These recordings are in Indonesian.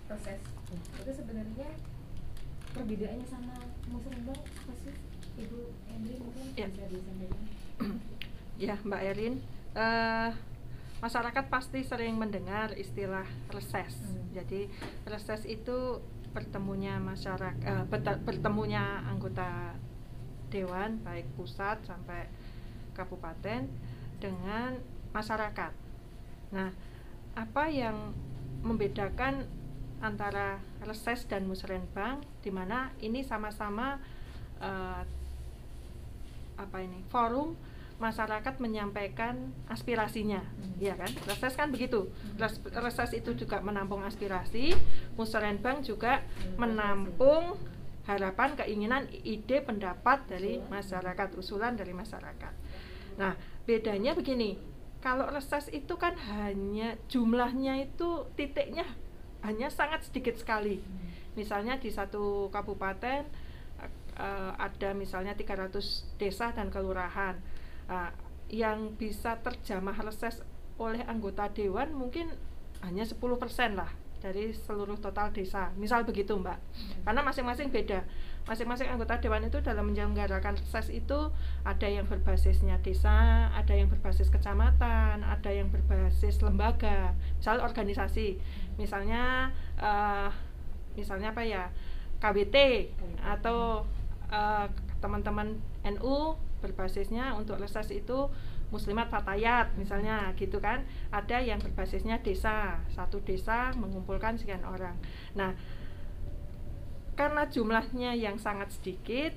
proses. Itu sebenarnya perbedaannya sama musrenbang apa sih, Ibu Endri, mungkin ya. bisa disampaikan? Ya, Mbak Erin, masyarakat pasti sering mendengar istilah reses. Jadi reses itu bertemunya bertemunya anggota dewan baik pusat sampai kabupaten dengan masyarakat. Nah, apa yang membedakan antara reses dan musrenbang, di mana ini sama-sama forum masyarakat menyampaikan aspirasinya, ya kan? Reses kan begitu. Reses itu juga menampung aspirasi, musrenbang juga menampung harapan, keinginan, ide, pendapat dari masyarakat, usulan dari masyarakat. Nah, bedanya begini, kalau reses itu kan hanya jumlahnya itu titiknya hanya sangat sedikit sekali. Misalnya di satu kabupaten ada misalnya 300 desa dan kelurahan. Yang bisa terjamah reses oleh anggota dewan mungkin hanya 10% lah dari seluruh total desa, misal begitu Mbak. Karena masing-masing beda. Masing-masing anggota dewan itu dalam menyelenggarakan reses itu ada yang berbasisnya desa, ada yang berbasis kecamatan, ada yang berbasis lembaga, misal organisasi. Misalnya apa ya, KWT atau teman-teman NU berbasisnya untuk reses itu Muslimat Fatayat misalnya gitu kan. Ada yang berbasisnya desa, satu desa mengumpulkan sekian orang. Nah, karena jumlahnya yang sangat sedikit,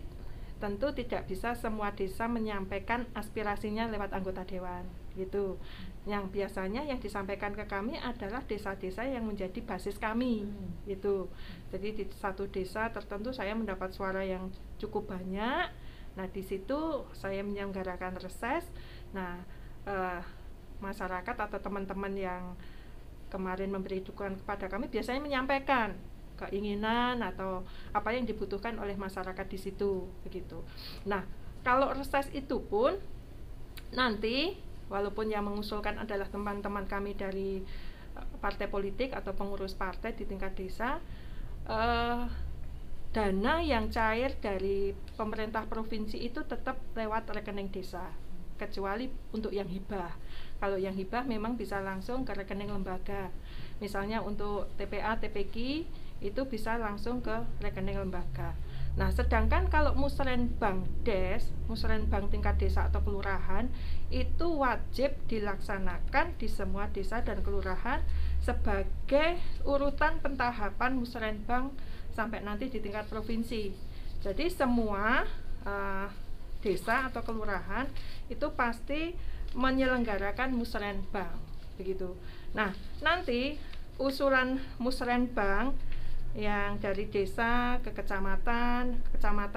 tentu tidak bisa semua desa menyampaikan aspirasinya lewat anggota dewan gitu. Yang biasanya yang disampaikan ke kami adalah desa-desa yang menjadi basis kami gitu. Jadi di satu desa tertentu saya mendapat suara yang cukup banyak. Nah, di situ saya menyelenggarakan reses. Nah, masyarakat atau teman-teman yang kemarin memberi dukungan kepada kami biasanya menyampaikan keinginan atau apa yang dibutuhkan oleh masyarakat di situ begitu. Nah, kalau reses itu pun nanti walaupun yang mengusulkan adalah teman-teman kami dari partai politik atau pengurus partai di tingkat desa, dana yang cair dari pemerintah provinsi itu tetap lewat rekening desa, kecuali untuk yang hibah. Kalau yang hibah memang bisa langsung ke rekening lembaga. Misalnya untuk TPA, TPQ itu bisa langsung ke rekening lembaga. Nah, sedangkan kalau musrenbang musrenbang tingkat desa atau kelurahan itu wajib dilaksanakan di semua desa dan kelurahan sebagai urutan pentahapan musrenbang sampai nanti di tingkat provinsi. Jadi semua desa atau kelurahan itu pasti menyelenggarakan musrenbang begitu. Nah, nanti usulan musrenbang yang dari desa ke kecamatan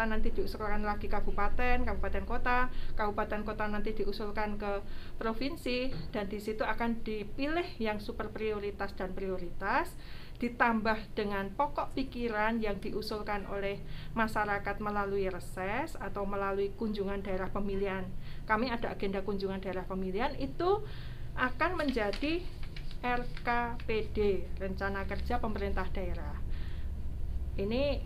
nanti diusulkan lagi kabupaten kota nanti diusulkan ke provinsi, dan di situ akan dipilih yang super prioritas dan prioritas, ditambah dengan pokok pikiran yang diusulkan oleh masyarakat melalui reses atau melalui kunjungan daerah pemilihan. Kami ada agenda kunjungan daerah pemilihan, itu akan menjadi RKPD, Rencana Kerja Pemerintah Daerah. Ini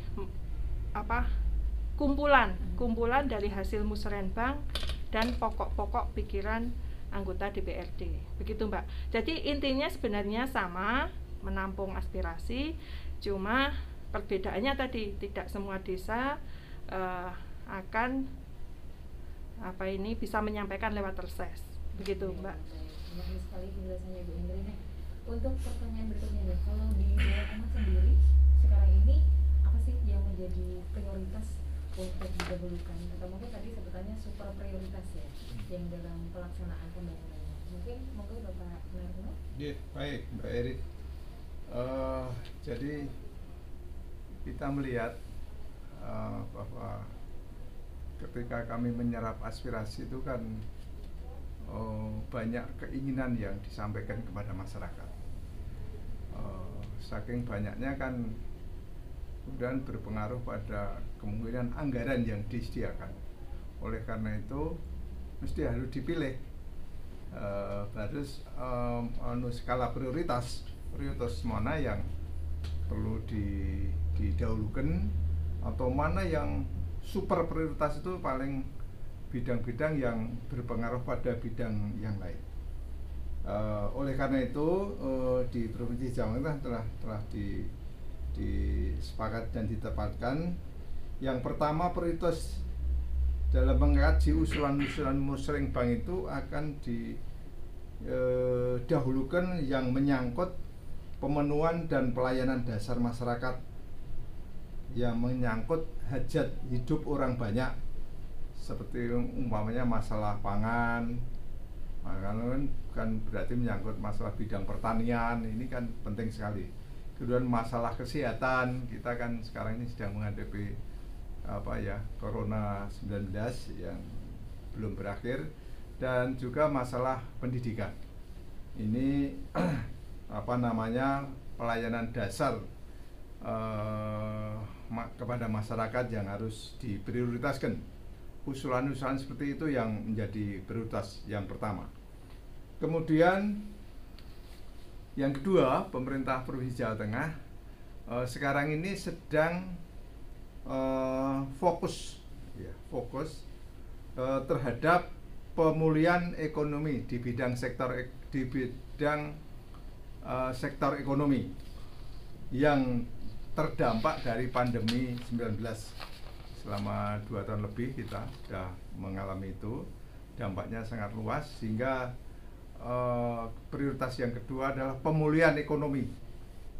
kumpulan dari hasil musrenbang dan pokok-pokok pikiran anggota DPRD. Begitu Mbak. Jadi intinya sebenarnya sama, menampung aspirasi, cuma perbedaannya tadi tidak semua desa akan bisa menyampaikan lewat reses. Begitu Mbak. Banyak sekali penjelasannya Bu Indri. Untuk pertanyaan berikutnya nih, kalau di Jawa Tengah sendiri sekarang ini apa sih yang menjadi prioritas untuk didahulukan, atau mungkin tadi sebutannya super prioritas ya, yang dalam pelaksanaan pembangunannya? Mungkin monggo Bapak Narno. Ya, baik Mbak Erin. Jadi kita melihat bahwa ketika kami menyerap aspirasi itu kan banyak keinginan yang disampaikan kepada masyarakat. Saking banyaknya kan kemudian berpengaruh pada kemungkinan anggaran yang disediakan. Oleh karena itu mesti harus dipilih harus skala prioritas mana yang perlu didahulukan, atau mana yang super prioritas itu paling bidang-bidang yang berpengaruh pada bidang yang lain. Oleh karena itu di Provinsi Jawa Tengah telah disepakati dan ditetapkan yang pertama prioritas dalam mengkaji usulan-usulan Musrenbang itu akan didahulukan yang menyangkut pemenuhan dan pelayanan dasar masyarakat, yang menyangkut hajat hidup orang banyak, seperti umpamanya masalah pangan. Makanan kan berarti menyangkut masalah bidang pertanian, ini kan penting sekali. Kemudian masalah kesehatan, kita kan sekarang ini sedang menghadapi Corona 19 yang belum berakhir, dan juga masalah pendidikan. Ini pelayanan dasar kepada masyarakat yang harus diprioritaskan. Usulan-usulan seperti itu yang menjadi prioritas yang pertama. Kemudian yang kedua, pemerintah Provinsi Jawa Tengah sekarang ini sedang fokus terhadap pemulihan ekonomi di bidang sektor ekonomi yang terdampak dari pandemi 19. Selama 2 tahun lebih kita sudah mengalami itu, dampaknya sangat luas, sehingga prioritas yang kedua adalah pemulihan ekonomi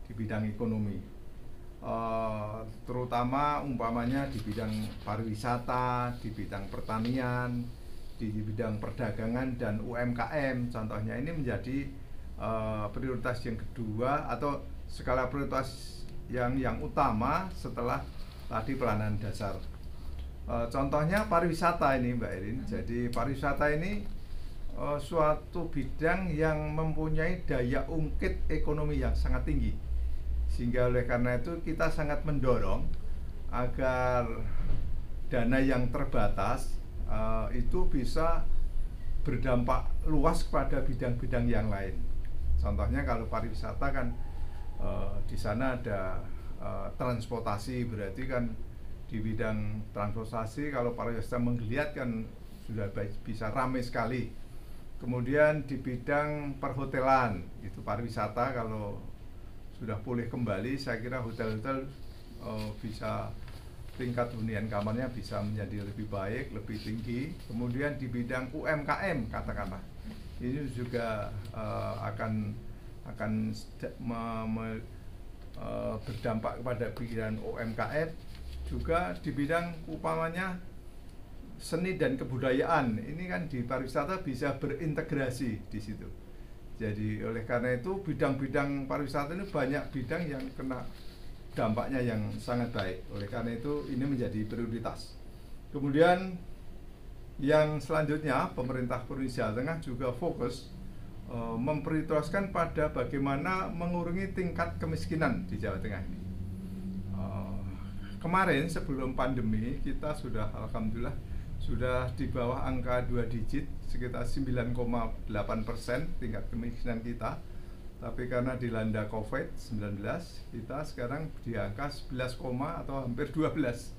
di bidang ekonomi, terutama umpamanya di bidang pariwisata, di bidang pertanian, di bidang perdagangan dan UMKM. Contohnya ini menjadi prioritas yang kedua atau skala prioritas yang utama setelah tadi pelayanan dasar. Contohnya pariwisata ini, Mbak Erin. Jadi pariwisata ini suatu bidang yang mempunyai daya ungkit ekonomi yang sangat tinggi, sehingga oleh karena itu kita sangat mendorong agar dana yang terbatas itu bisa berdampak luas kepada bidang-bidang yang lain. Contohnya kalau pariwisata kan di sana ada transportasi, berarti kan di bidang transportasi kalau pariwisata menggeliat kan sudah bisa ramai sekali. Kemudian di bidang perhotelan, itu pariwisata kalau sudah pulih kembali, saya kira hotel-hotel bisa tingkat hunian kamarnya bisa menjadi lebih baik, lebih tinggi. Kemudian di bidang UMKM katakanlah, ini juga akan berdampak kepada bidang UMKM. Juga di bidang umpamanya seni dan kebudayaan, ini kan di pariwisata bisa berintegrasi di situ. Jadi oleh karena itu bidang-bidang pariwisata ini banyak bidang yang kena dampaknya yang sangat baik. Oleh karena itu ini menjadi prioritas. Kemudian yang selanjutnya, pemerintah Provinsi Jawa Tengah juga fokus memprioritaskan pada bagaimana mengurangi tingkat kemiskinan di Jawa Tengah ini. Kemarin sebelum pandemi kita sudah alhamdulillah sudah di bawah angka 2 digit, sekitar 9,8% tingkat kemiskinan kita. Tapi karena dilanda COVID-19, kita sekarang di angka 11, atau hampir 12.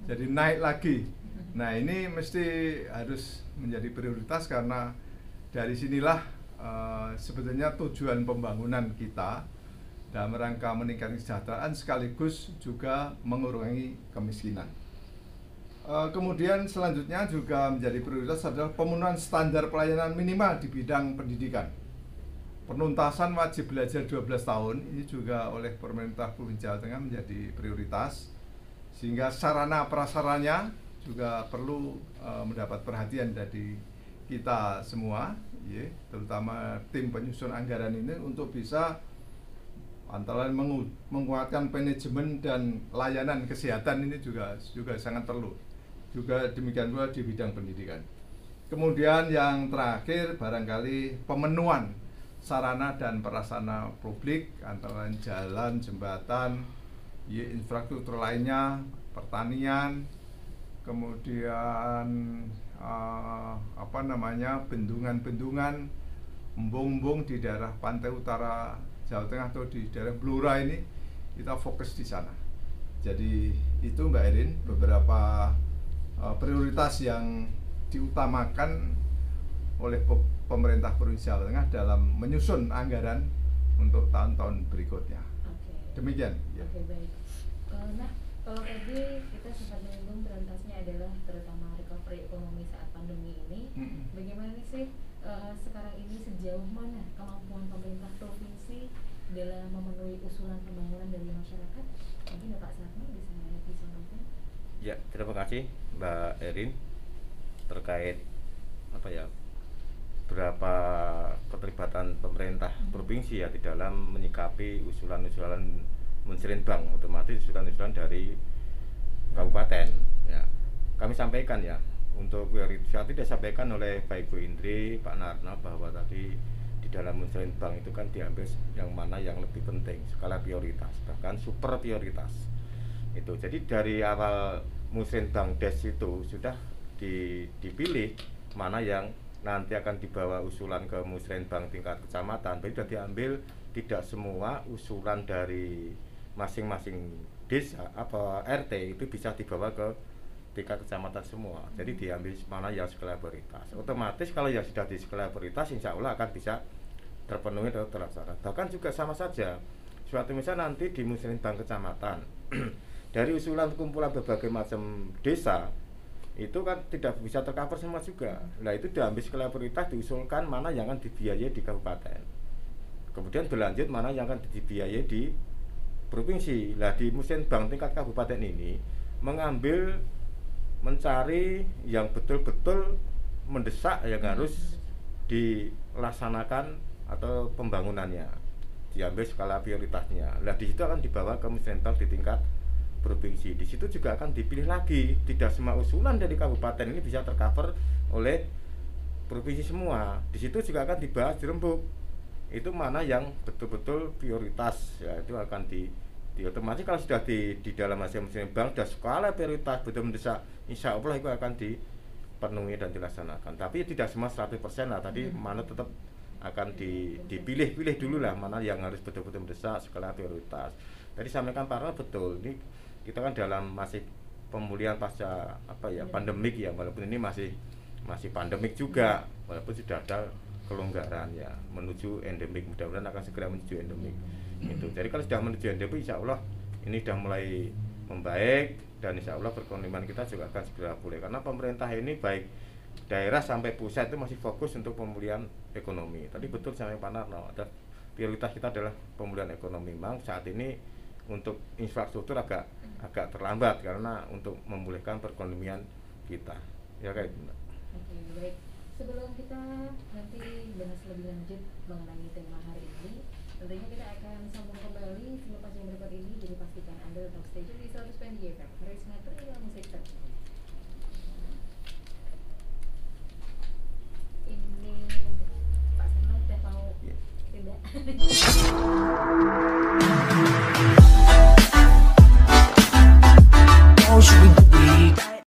Jadi naik lagi. Nah, ini mesti harus menjadi prioritas, karena dari sinilah sebetulnya tujuan pembangunan kita dalam rangka meningkatkan kesejahteraan sekaligus juga mengurangi kemiskinan. Kemudian selanjutnya juga menjadi prioritas adalah pemenuhan standar pelayanan minimal di bidang pendidikan. Penuntasan wajib belajar 12 tahun ini juga oleh pemerintah Provinsi Jawa Tengah menjadi prioritas, sehingga sarana prasaranya juga perlu mendapat perhatian dari kita semua, terutama tim penyusun anggaran ini, untuk bisa antara lain menguatkan manajemen dan layanan kesehatan. Ini juga sangat perlu. Juga demikian pula di bidang pendidikan. Kemudian yang terakhir barangkali pemenuhan sarana dan prasarana publik, antara lain jalan, jembatan, infrastruktur lainnya, pertanian, kemudian bendungan-bendungan, embung-embung di daerah pantai utara Jawa Tengah atau di daerah Blora ini kita fokus di sana. Jadi itu Mbak Erin beberapa prioritas yang diutamakan oleh pemerintah Provinsi Jawa Tengah dalam menyusun anggaran untuk tahun-tahun berikutnya. Demikian. Ya. Oke, baik. Nah, kalau tadi kita sempat menyinggung prioritasnya adalah terutama recovery ekonomi saat pandemi ini. Bagaimana sih sekarang ini sejauh mana kemampuan pemerintah provinsi dalam memenuhi usulan pembangunan dari masyarakat? Mungkin Bapak Sarno bisa disampaikan. Ya, terima kasih Mbak Erin terkait berapa keterlibatan pemerintah provinsi ya di dalam menyikapi usulan-usulan Musrenbang, otomatis usulan-usulan dari kabupaten. Ya, kami sampaikan ya untuk prioritas tidak disampaikan oleh Pak Ibu Indri, Pak Narna bahwa tadi di dalam Musrenbang itu kan diambil yang mana yang lebih penting, skala prioritas, bahkan super prioritas. Itu jadi dari awal Musrenbang Des itu sudah dipilih mana yang nanti akan dibawa usulan ke Musrenbang tingkat kecamatan. Jadi sudah diambil tidak semua usulan dari masing-masing desa RT itu bisa dibawa ke tingkat kecamatan semua. Jadi diambil mana yang skala prioritas. Otomatis kalau yang sudah di skala prioritas insya Allah akan bisa terpenuhi atau terlaksana. Bahkan juga sama saja suatu misalnya nanti di Musrenbang kecamatan dari usulan kumpulan berbagai macam desa itu kan tidak bisa tercover semua juga. Nah itu diambil skala prioritas, diusulkan mana yang akan dibiayai di kabupaten, kemudian berlanjut mana yang akan dibiayai di provinsi. Nah di Musrenbang tingkat kabupaten ini mencari yang betul-betul mendesak yang harus dilaksanakan atau pembangunannya, diambil skala prioritasnya. Nah di situ akan dibawa ke Musrenbang di tingkat provinsi. Di situ juga akan dipilih lagi. Tidak semua usulan dari kabupaten ini bisa tercover oleh provinsi semua. Di situ juga akan dibahas, dirembuk. Itu mana yang betul-betul prioritas. Ya, itu akan di otomatis kalau sudah di dalam hasil Musrenbang sudah skala prioritas betul mendesak, insya Allah itu akan dipenuhi dan dilaksanakan. Tapi tidak semua 100% lah. Tadi mana tetap akan dipilih-pilih dulu lah mana yang harus betul-betul mendesak skala prioritas. Tadi sampaikan Pak betul, ini kita kan dalam masih pemulihan pasca pandemik ya, walaupun ini masih pandemik juga, walaupun sudah ada kelonggaran ya menuju endemik, mudah-mudahan akan segera menuju endemik. Itu. Jadi kalau sudah menuju endemik insya Allah ini sudah mulai membaik dan insya Allah perekonomian kita juga akan segera pulih karena pemerintah ini baik daerah sampai pusat itu masih fokus untuk pemulihan ekonomi. Tadi betul sampai Pak Narno, prioritas kita adalah pemulihan ekonomi. Memang saat ini untuk infrastruktur agak terlambat karena untuk memulihkan perekonomian kita. Ya kayak gitu. Oke, baik. Sebelum kita nanti bahas lebih lanjut mengenai tema hari ini, tentunya kita akan sambung kembali selepas yang berikut ini. Jadi pastikan Anda tetap stay tune di 100.3 FM. Karisma Ternilai Musik Terkenal. Ini Pak Sarno udah mau tidak?